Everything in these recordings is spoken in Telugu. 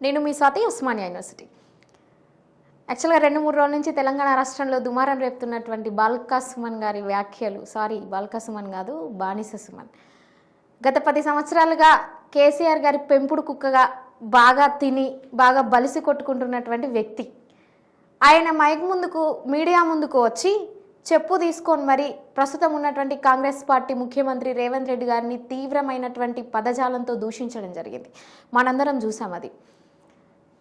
నేను మీ స్వాతి ఉస్మానియా యూనివర్సిటీ. యాక్చువల్గా 2-3 రోజుల నుంచి తెలంగాణ రాష్ట్రంలో దుమారం రేపుతున్నటువంటి బాల్కా సుమన్ గారి వ్యాఖ్యలు, బాల్కా సుమన్ కాదు, బానిస సుమన్, గత 10 సంవత్సరాలుగా కేసీఆర్ గారి పెంపుడు కుక్కగా బాగా తిని బాగా బలిసి కొట్టుకుంటున్నటువంటి వ్యక్తి. ఆయన మైక్ ముందుకు, మీడియా ముందుకు వచ్చి చెప్పు తీసుకొని మరి ప్రస్తుతం ఉన్నటువంటి కాంగ్రెస్ పార్టీ ముఖ్యమంత్రి రేవంత్ రెడ్డి గారిని తీవ్రమైనటువంటి పదజాలంతో దూషించడం జరిగింది. మనందరం చూసాం అది.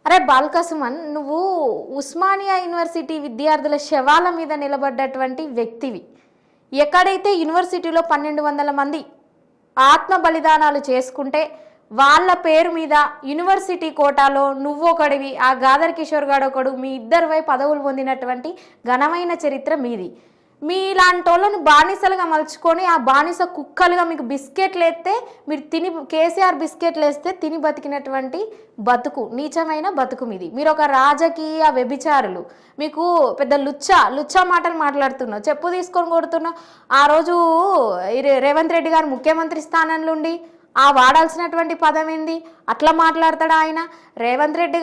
అరే బాల్కా సుమన్, నువ్వు ఉస్మానియా యూనివర్సిటీ విద్యార్థుల శవాల మీద నిలబడ్డటువంటి వ్యక్తివి. ఎక్కడైతే యూనివర్సిటీలో 1200 మంది ఆత్మ బలిదానాలు చేసుకుంటే వాళ్ళ పేరు మీద యూనివర్సిటీ కోటాలో నువ్వొకడివి, ఆ గాదర్ కిషోర్ గారు ఒకడు, మీ ఇద్దరిపై పదవులు పొందినటువంటి ఘనమైన చరిత్ర మీది. మీలాంటి వాళ్ళను బానిసలుగా మలుచుకొని ఆ బానిస కుక్కలుగా మీకు బిస్కెట్లు వేస్తే మీరు తిని, కేసీఆర్ బిస్కెట్లు వేస్తే తిని బతికినటువంటి బతుకు, నీచమైన బతుకు మీది. మీరు ఒక రాజకీయ వ్యభిచారులు. మీకు పెద్ద లుచ్చా మాటలు మాట్లాడుతున్నావు, చెప్పు తీసుకొని కొడుతున్నావు. ఆ రోజు రేవంత్ రెడ్డి గారు ముఖ్యమంత్రి స్థానంలో ఉండి ఆ వాడాల్సినటువంటి పదం ఏంది? అట్లా మాట్లాడతాడు ఆయన. రేవంత్ రెడ్డి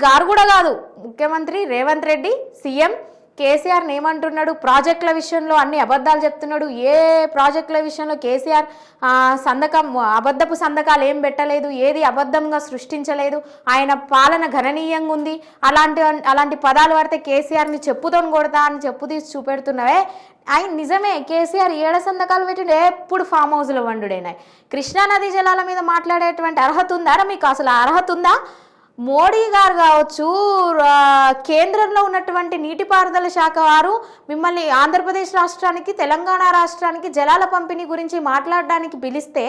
గారు కూడా కాదు, ముఖ్యమంత్రి రేవంత్ రెడ్డి సీఎం కేసీఆర్ని ఏమంటున్నాడు? ప్రాజెక్టుల విషయంలో అన్ని అబద్ధాలు చెప్తున్నాడు. ఏ ప్రాజెక్టుల విషయంలో కేసీఆర్ అబద్ధపు సంతకాలు ఏం పెట్టలేదు, ఏది అబద్ధంగా సృష్టించలేదు, ఆయన పాలన గణనీయంగా ఉంది. అలాంటి పదాలు పడితే కేసీఆర్ని చెప్పుతోని కొడతా అని చెప్పు తీసి చూపెడుతున్నావే. ఆయన నిజమే, కేసీఆర్ 7 సంతకాలు పెట్టిండు, ఎప్పుడు ఫామ్ హౌస్లో వండుడైనా. కృష్ణానదీ జలాల మీద మాట్లాడేటువంటి అర్హత ఉందా? మీకు అసలు అర్హత ఉందా? మోడీ గారు కావచ్చు, కేంద్రంలో ఉన్నటువంటి నీటిపారుదల శాఖ వారు మిమ్మల్ని ఆంధ్రప్రదేశ్ రాష్ట్రానికి, తెలంగాణ రాష్ట్రానికి జలాల పంపిణీ గురించి మాట్లాడడానికి పిలిస్తే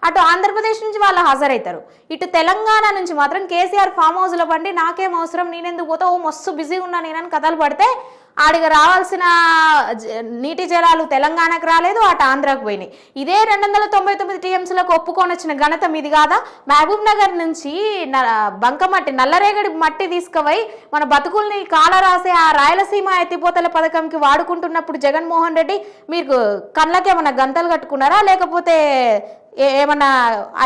అటు ఆంధ్రప్రదేశ్ నుంచి వాళ్ళు హాజరవుతారు, ఇటు తెలంగాణ నుంచి మాత్రం కేసీఆర్ ఫామ్ హౌస్లో పండి నాకేం అవసరం, నేనెందుకు పోతా, ఓ మస్తు బిజీ ఉన్నా నేనని కథలు పడితే ఆడికి రావాల్సిన నీటి జలాలు తెలంగాణకు రాలేదు, అటు ఆంధ్రాకు పోయినాయి. ఇదే 299 టీఎంసీలకు ఒప్పుకొని వచ్చిన ఘనత మీది కాదా? మహబూబ్ నగర్ నుంచి బంకమట్టి, నల్లరేగడి మట్టి తీసుకుపోయి మన బతుకుల్ని కాలరాసే ఆ రాయలసీమ ఎత్తిపోతల పథకంకి వాడుకుంటున్నప్పుడు జగన్మోహన్ రెడ్డి మీరు కళ్ళకేమన్నా గంతలు కట్టుకున్నారా, లేకపోతే ఏమన్నా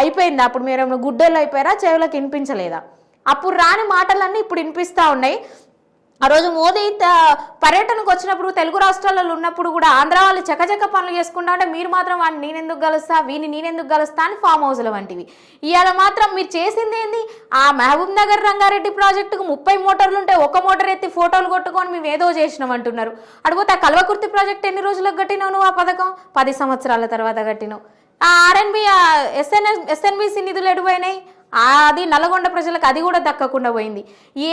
అయిపోయిందా? అప్పుడు మీరు ఏమన్నా గుడ్డోళ్ళు అయిపోయారా? చెవులకు వినిపించలేదా? అప్పుడు రాని మాటలన్నీ ఇప్పుడు వినిపిస్తూ ఉన్నాయి. ఆ రోజు మోదీ పర్యటనకు వచ్చినప్పుడు, తెలుగు రాష్ట్రాలలో ఉన్నప్పుడు కూడా ఆంధ్ర వాళ్ళు చకచక పనులు చేసుకుంటా ఉంటే మీరు మాత్రం వాడిని నేనెందుకు కలుస్తా, నేనెందుకు కలుస్తా అని ఫామ్ హౌస్ల వంటివి. ఇవాళ మాత్రం మీరు చేసింది ఏంది? ఆ మహబూబ్ నగర్ రంగారెడ్డి ప్రాజెక్టుకు 30 మోటార్లు ఉంటే ఒక మోటార్ ఎత్తి ఫోటోలు కొట్టుకొని మేము ఏదో చేసినాం అంటున్నారు. అడిగితే ఆ కల్వకుర్తి ప్రాజెక్ట్ ఎన్ని రోజులకు కట్టినావు నువ్వు? ఆ పథకం 10 సంవత్సరాల తర్వాత కట్టినావు. ఆ ఆర్ఎన్బి ఎస్ఎన్బిసి నిధులు ఎడిపోయినాయి, అది నల్లగొండ ప్రజలకు అది కూడా దక్కకుండా పోయింది.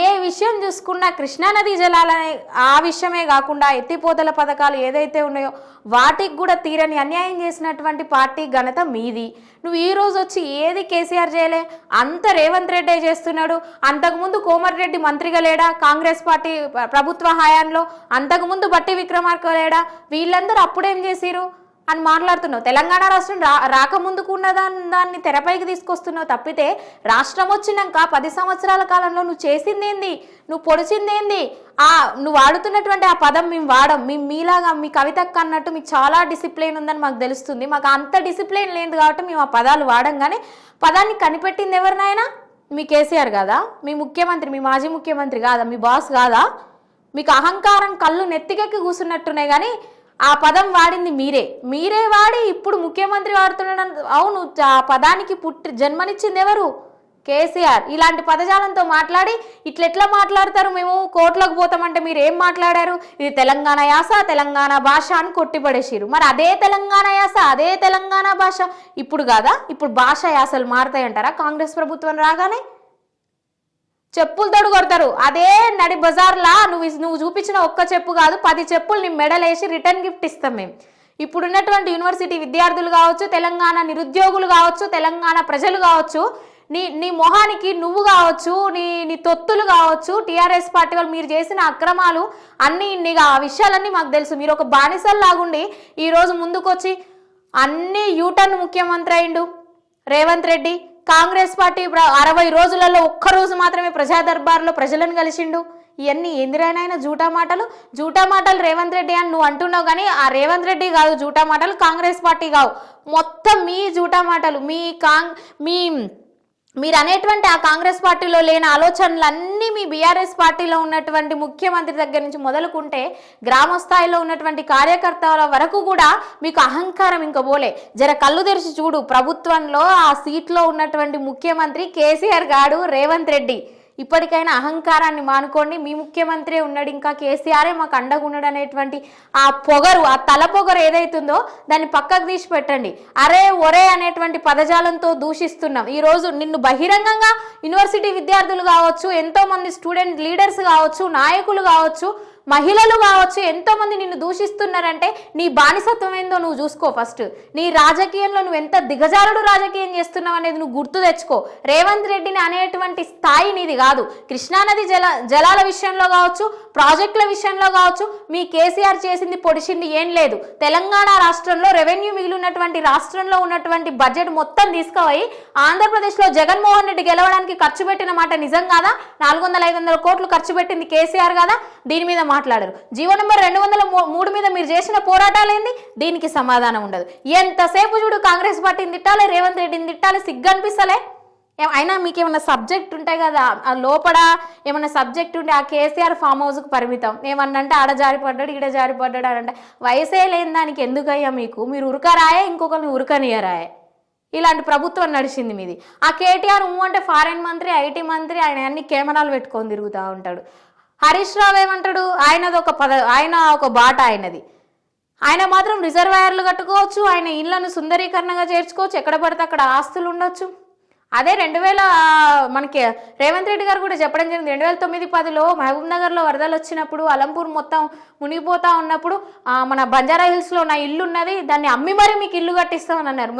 ఏ విషయం చూసుకున్నా కృష్ణానదీ జలాలనే ఆ విషయమే కాకుండా ఎత్తిపోతల పథకాలు ఏదైతే ఉన్నాయో వాటికి కూడా తీరని అన్యాయం చేసినటువంటి పార్టీ ఘనత మీది. నువ్వు ఈ రోజు వచ్చి ఏది కేసీఆర్ చేయలే, అంత రేవంత్ రెడ్డి చేస్తున్నాడు. అంతకుముందు కోమటిరెడ్డి మంత్రిగా లేడా కాంగ్రెస్ పార్టీ ప్రభుత్వ హయాంలో? అంతకుముందు బట్టి విక్రమార్క లేడా? వీళ్ళందరూ అప్పుడేం చేసిరు అని మాట్లాడుతున్నావు. తెలంగాణ రాష్ట్రం రాకముందుకు ఉన్న దాన్ని తెరపైకి తీసుకొస్తున్నావు తప్పితే, రాష్ట్రం వచ్చినాక 10 సంవత్సరాల కాలంలో నువ్వు చేసిందేంది, నువ్వు పొడిచిందేంది? నువ్వు వాడుతున్నటువంటి ఆ పదం మేము వాడం, మీలాగా మీ కవితక్క అన్నట్టు మీకు చాలా డిసిప్లిన్ ఉందని మాకు తెలుస్తుంది. మాకు అంత డిసిప్లిన్ లేదు కాబట్టి మేము ఆ పదాలు వాడం. కానీ పదాన్ని కనిపెట్టింది ఎవరినైనా? మీ కేసీఆర్ కాదా? మీ ముఖ్యమంత్రి, మీ మాజీ ముఖ్యమంత్రి కాదా? మీ బాస్ కాదా? మీకు అహంకారం కళ్ళు నెత్తికెక్కి కూర్చున్నట్టున్నాయి. కానీ ఆ పదం వాడింది మీరే వాడి ఇప్పుడు ముఖ్యమంత్రి వాడుతున్నాడు. అవును, ఆ పదానికి జన్మనిచ్చింది ఎవరు? కేసీఆర్. ఇలాంటి పదజాలంతో మాట్లాడి ఇట్లెట్లా మాట్లాడతారు? మేము కోర్టులకు పోతామంటే మీరు ఏం మాట్లాడారు? ఇది తెలంగాణ యాస, తెలంగాణ భాష అని కొట్టిపడేసిరు. మరి అదే తెలంగాణ యాస, అదే తెలంగాణ భాష ఇప్పుడు కాదా? ఇప్పుడు భాష యాసలు మారుతాయంటారా కాంగ్రెస్ ప్రభుత్వం రాగానే? చెప్పులతోడు కొడతారు. అదే నడి బజార్లా నువ్వు చూపించిన ఒక్క చెప్పు కాదు, 10 చెప్పులు నీ మెడలేసి రిటర్న్ గిఫ్ట్ ఇస్తాం మేము. ఇప్పుడున్నటువంటి యూనివర్సిటీ విద్యార్థులు కావచ్చు, తెలంగాణ నిరుద్యోగులు కావచ్చు, తెలంగాణ ప్రజలు కావచ్చు, నీ మొహానికి నువ్వు కావచ్చు, నీ తొత్తులు కావచ్చు, టీఆర్ఎస్ పార్టీ వాళ్ళు మీరు చేసిన అక్రమాలు అన్నీ ఆ విషయాలన్నీ మాకు తెలుసు. మీరు ఒక బానిసల్లాగుండి ఈరోజు ముందుకొచ్చి అన్ని యూటర్న్ ముఖ్యమంత్రి అయిండు రేవంత్ రెడ్డి. కాంగ్రెస్ పార్టీ 60 రోజులలో ఒక్క రోజు మాత్రమే ప్రజా దర్బార్లో ప్రజలను కలిసిండు. ఇవన్నీ ఎందురైనా జూటా మాటలు రేవంత్ రెడ్డి అని నువ్వు అంటున్నావు. కానీ ఆ రేవంత్ రెడ్డి కాదు జూటా మాటలు, కాంగ్రెస్ పార్టీ కావు, మొత్తం మీ జూటా మాటలు, మీ మీరు అనేటువంటి ఆ కాంగ్రెస్ పార్టీలో లేని ఆలోచనలన్నీ మీ బీఆర్ఎస్ పార్టీలో ఉన్నటువంటి ముఖ్యమంత్రి దగ్గర నుంచి మొదలుకుంటే గ్రామ స్థాయిలో ఉన్నటువంటి కార్యకర్తల వరకు కూడా మీకు అహంకారం ఇంకా పోలే. జర కళ్ళు తెరిచి చూడు, ప్రభుత్వంలో ఆ సీట్లో ఉన్నటువంటి ముఖ్యమంత్రి కేసీఆర్ గాడు, రేవంత్ రెడ్డి. ఇప్పటికైనా అహంకారాన్ని మానుకోండి. మీ ముఖ్యమంత్రి ఉన్నాడు, ఇంకా కేసీఆరే మాకు అండగా ఉన్నాడు అనేటువంటి ఆ పొగరు, ఆ తల పొగరు ఏదైతుందో దాన్ని పక్కకు తీసి పెట్టండి. అరే ఒరే అనేటువంటి పదజాలంతో దూషిస్తున్నాం. ఈరోజు నిన్ను బహిరంగంగా యూనివర్సిటీ విద్యార్థులు కావచ్చు, ఎంతో మంది స్టూడెంట్ లీడర్స్ కావచ్చు, నాయకులు కావచ్చు, మహిళలు కావచ్చు, ఎంతో మంది నిన్ను దూషిస్తున్నారంటే నీ బానిసత్వం ఏందో నువ్వు చూసుకో. ఫస్ట్ నీ రాజకీయంలో నువ్వు ఎంత దిగజారుడు రాజకీయం చేస్తున్నావు అనేది నువ్వు గుర్తు తెచ్చుకో. రేవంత్ రెడ్డిని అనేటువంటి స్థాయి నీది కాదు. కృష్ణానది జలాల విషయంలో కావచ్చు, ప్రాజెక్టుల విషయంలో కావచ్చు, మీ కేసీఆర్ చేసింది పొడిచింది ఏం లేదు. తెలంగాణ రాష్ట్రంలో రెవెన్యూ మిగిలినటువంటి రాష్ట్రంలో ఉన్నటువంటి బడ్జెట్ మొత్తం తీసుకుపోయి ఆంధ్రప్రదేశ్లో జగన్మోహన్ రెడ్డి గెలవడానికి ఖర్చు పెట్టిన మాట నిజం కాదా? 400-500 కోట్లు ఖర్చు పెట్టింది కేసీఆర్ కదా? దీని మీద మాట్లాడరు. జీవో నెంబర్ 203 మీద మీరు చేసిన పోరాటాలు ఏంది? దీనికి సమాధానం ఉండదు. ఎంతసేపు చూడు కాంగ్రెస్ పార్టీని తిట్టాలి, రేవంత్ రెడ్డిని తిట్టాలి, సిగ్గు అనిపిస్తలే? అయినా మీకు ఏమన్నా సబ్జెక్ట్ ఉంటాయి కదా, ఆ లోపల ఏమన్నా సబ్జెక్ట్ ఉంటే ఆ కేసీఆర్ ఫామ్ హౌస్కి పరిమితం. ఏమన్నంటే ఆడ జారిపడ్డాడు, ఈడ జారిపడ్డాడు అని అంటే వయసే లేని దానికి ఎందుకయ్యా మీకు? మీరు ఉరకరాయే, ఇంకొకరిని ఉరకనియరాయే. ఇలాంటి ప్రభుత్వం నడిచింది మీది. ఆ కేటీఆర్ అంటే ఫారెన్ మంత్రి, ఐటీ మంత్రి, ఆయన అన్ని కెమెరాలు పెట్టుకొని తిరుగుతూ ఉంటాడు. హరీష్ రావు ఏమంటాడు? ఆయన ఒక బాట ఆయనది. ఆయన మాత్రం రిజర్వాయర్లు కట్టుకోవచ్చు, ఆయన ఇళ్లను సుందరీకరణగా చేర్చుకోవచ్చు, ఎక్కడ పడితే అక్కడ ఆస్తులు ఉండొచ్చు. అదే 2000 మనకి రేవంత్ రెడ్డి గారు కూడా చెప్పడం జరిగింది. 2009-10లో మహబూబ్ నగర్లో వరదలు వచ్చినప్పుడు, అలంపూర్ మొత్తం మునిగిపోతా ఉన్నప్పుడు మన బంజారా హిల్స్లో నా ఇల్లు ఉన్నది, దాన్ని అమ్మి మరీ మీకు ఇల్లు కట్టిస్తామని అన్నారు.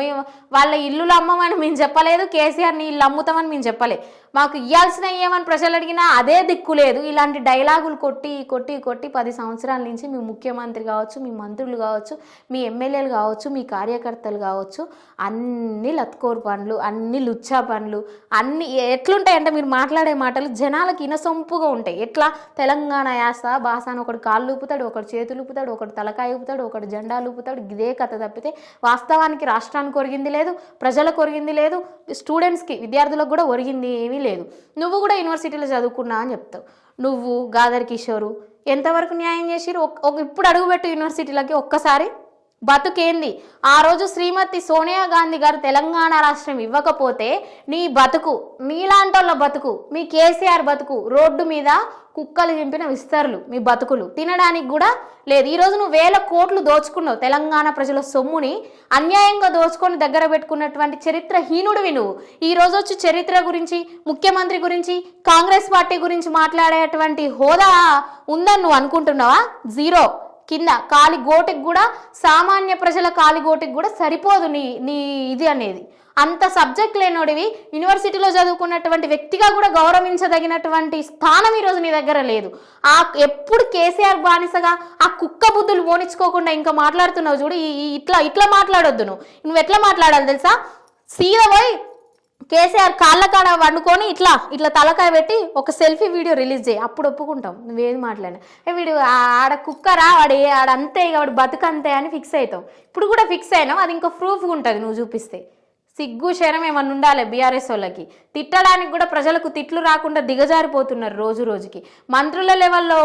వాళ్ళ ఇల్లులు అమ్మమని మేము చెప్పలేదు, కేసీఆర్ని ఇల్లు అమ్ముతామని మేము చెప్పలేదు. మాకు ఇవ్వాల్సిన ఏమని ప్రజలు అడిగినా అదే దిక్కు లేదు. ఇలాంటి డైలాగులు కొట్టి కొట్టి కొట్టి 10 సంవత్సరాల నుంచి మీ ముఖ్యమంత్రి కావచ్చు, మీ మంత్రులు కావచ్చు, మీ ఎమ్మెల్యేలు కావచ్చు, మీ కార్యకర్తలు కావచ్చు, అన్ని లత్కోర్ పనులు, అన్ని లుచ్చా పనులు, అన్ని ఎట్లుంటాయంటే మీరు మాట్లాడే మాటలు జనాలకు ఇనసొంపుగా ఉంటాయి. ఎట్లా తెలంగాణ యాస భాష అని ఒకడు కాళ్ళు ఊపుతాడు, ఒకడు చేతులు ఊపుతాడు, ఒకడు తలకాయ ఊపుతాడు, ఒకడు జెండాలు ఊపుతాడు. ఇదే కథ తప్పితే వాస్తవానికి రాష్ట్రానికి ఒరిగింది లేదు, ప్రజలకు ఒరిగింది లేదు, స్టూడెంట్స్కి విద్యార్థులకు కూడా ఒరిగింది ఏమీ లేదు. నువ్వు కూడా యూనివర్సిటీలో చదువుకున్నా అని చెప్తావు. నువ్వు గాదర్ కిషోరు ఎంతవరకు న్యాయం చేసిరు? ఇప్పుడు అడుగుపెట్టు యూనివర్సిటీలకి ఒక్కసారి. బతుకేంది? ఆ రోజు శ్రీమతి సోనియా గాంధీ గారు తెలంగాణ రాష్ట్రం ఇవ్వకపోతే నీ బతుకు, నీలాంటోళ్ళ బతుకు, మీ కేసీఆర్ బతుకు రోడ్డు మీద కుక్కలు చింపిన విస్తరులు మీ బతుకులు. తినడానికి కూడా లేదు. ఈరోజు నువ్వు 1000 కోట్లు దోచుకున్నావు. తెలంగాణ ప్రజల సొమ్ముని అన్యాయంగా దోచుకొని దగ్గర పెట్టుకున్నటువంటి చరిత్రహీనుడివి నువ్వు. ఈరోజు వచ్చి చరిత్ర గురించి, ముఖ్యమంత్రి గురించి, కాంగ్రెస్ పార్టీ గురించి మాట్లాడేటువంటి హోదా ఉందని నువ్వు అనుకుంటున్నావా? జీరో. కింద కాలిగోటికి కూడా, సామాన్య ప్రజల కాలిగోటికి కూడా సరిపోదు నీ ఇది అనేది. అంత సబ్జెక్ట్ లేనోడివి, యూనివర్సిటీలో చదువుకున్నటువంటి వ్యక్తిగా కూడా గౌరవించదగినటువంటి స్థానం ఈరోజు నీ దగ్గర లేదు. ఎప్పుడు కేసీఆర్ బానిసగా ఆ కుక్క బుద్ధులు పోనిచ్చుకోకుండా ఇంకా మాట్లాడుతున్నావు చూడు. ఇట్లా మాట్లాడొద్దు. నువ్వు ఎట్లా మాట్లాడాలి తెలుసా? సీదా పోయి కేసీఆర్ కాళ్ళ కాడ వండుకొని ఇట్లా తలకాయ పెట్టి ఒక సెల్ఫీ వీడియో రిలీజ్ చేయి, అప్పుడు ఒప్పుకుంటాం. నువ్వేది మాట్లాడినా వీడు ఆడ కుక్కరా, ఆడంతే, వాడు బతుకంతే అని ఫిక్స్ అవుతావు. ఇప్పుడు కూడా ఫిక్స్ అయినావు, అది ఇంకా ప్రూఫ్గా ఉంటుంది నువ్వు చూపిస్తే. సిగ్గు శరం ఏమన్నా ఉండాలి బీఆర్ఎస్ వాళ్ళకి. తిట్టడానికి కూడా ప్రజలకు తిట్లు రాకుండా దిగజారిపోతున్నారు రోజు రోజుకి. మంత్రుల లెవెల్లో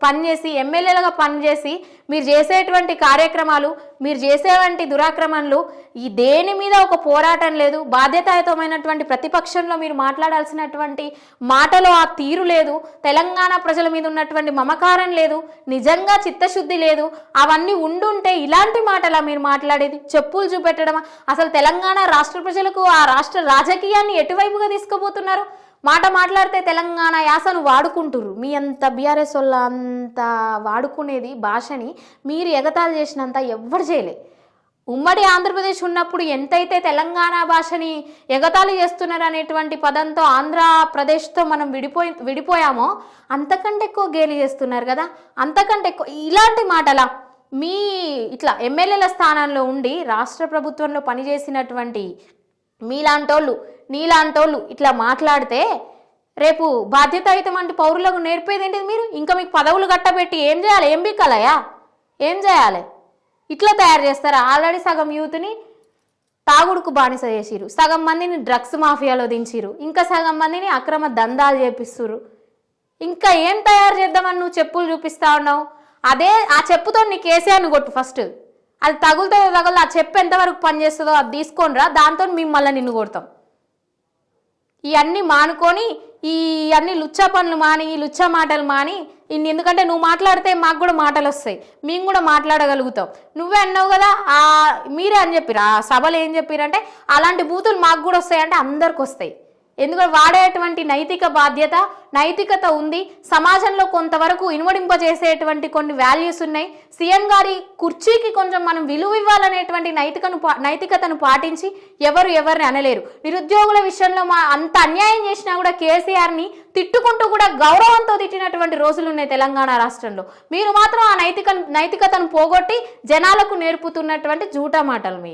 పనిచేసి, ఎమ్మెల్యేలుగా పనిచేసి మీరు చేసేటువంటి కార్యక్రమాలు, మీరు చేసేటువంటి దురాక్రమణలు, ఈ దేని మీద ఒక పోరాటం లేదు. బాధ్యతాయుతమైనటువంటి ప్రతిపక్షంలో మీరు మాట్లాడాల్సినటువంటి మాటలో ఆ తీరు లేదు. తెలంగాణ ప్రజల మీద ఉన్నటువంటి మమకారం లేదు, నిజంగా చిత్తశుద్ధి లేదు. అవన్నీ ఉండుంటే ఇలాంటి మాటలా మీరు మాట్లాడేది? చెప్పులు చూపెట్టడం. అసలు తెలంగాణ రాష్ట్ర ప్రజలకు ఆ రాష్ట్ర రాజకీయాన్ని ఎటువైపుగా తీసుకుపోతున్నారు? మాట్లాడితే తెలంగాణ యాసను వాడుకుంటురు. మీ అంత బీఆర్ఎస్ వాళ్ళ అంత వాడుకునేది భాషని మీరు ఎగతాళి చేసినంత ఎవ్వరు చేయలే. ఉమ్మడి ఆంధ్రప్రదేశ్ ఉన్నప్పుడు ఎంతైతే తెలంగాణ భాషని ఎగతాళి చేస్తున్నారు అనేటువంటి పదంతో ఆంధ్రప్రదేశ్తో మనం విడిపోయామో అంతకంటే ఎక్కువ గేలి చేస్తున్నారు కదా. అంతకంటే ఎక్కువ ఇలాంటి మాటలా? మీ ఇట్లా ఎమ్మెల్యేల స్థానంలో ఉండి రాష్ట్ర ప్రభుత్వంలో పనిచేసినటువంటి మీలాంటోళ్ళు, నీలాంటోళ్ళు ఇట్లా మాట్లాడితే రేపు బాధ్యతాయుతం అంటే పౌరులకు నేర్పేది ఏంటిది? మీరు ఇంకా మీకు పదవులు కట్టబెట్టి ఏం చేయాలి? ఏం బీకాలయా? ఏం చేయాలి? ఇట్లా తయారు చేస్తారా? ఆల్రెడీ సగం యూత్ని తాగుడుకు బానిస చేసిరు, సగం మందిని డ్రగ్స్ మాఫియాలో దించిరు, ఇంకా సగం మందిని అక్రమ దందాలు చేపిస్తురు. ఇంకా ఏం తయారు చేద్దామని నువ్వు చెప్పులు చూపిస్తా ఉన్నావు? అదే ఆ చెప్పుతో నీ కేసీఆర్ని కొట్టు ఫస్ట్. అది తగులుతుందో తగలదు, ఆ చెప్పు ఎంతవరకు పనిచేస్తుందో అది తీసుకొని రా, దాంతో మేము మళ్ళీ నిన్ను కొడతాం. ఇవన్నీ మానుకొని ఈ అన్ని లుచ్చా పనులు మాని, ఈ లుచ్చా మాటలు మాని. ఎందుకంటే నువ్వు మాట్లాడితే మాకు కూడా మాటలు వస్తాయి, మేము కూడా మాట్లాడగలుగుతాం. నువ్వే అన్నావు కదా, మీరే అని చెప్పిరు ఆ సభలు ఏం చెప్పిరంటే అలాంటి బూతులు మాకు కూడా వస్తాయంటే అందరికి వస్తాయి. ఎందుకంటే వాడేటువంటి నైతిక బాధ్యత, నైతికత ఉంది. సమాజంలో కొంతవరకు ఇనుమడింపజేసేటువంటి కొన్ని వాల్యూస్ ఉన్నాయి. సీఎం గారి కుర్చీకి కొంచెం మనం విలువ ఇవ్వాలనేటువంటి నైతికతను పాటించి ఎవరిని అనలేరు. నిరుద్యోగుల విషయంలో అంత అన్యాయం చేసినా కూడా కేసీఆర్ని తిట్టుకుంటూ కూడా గౌరవంతో తిట్టినటువంటి రోజులు ఉన్నాయి తెలంగాణ రాష్ట్రంలో. మీరు మాత్రం ఆ నైతికతను పోగొట్టి జనాలకు నేర్పుతున్నటువంటి జూటా మాటలు మీ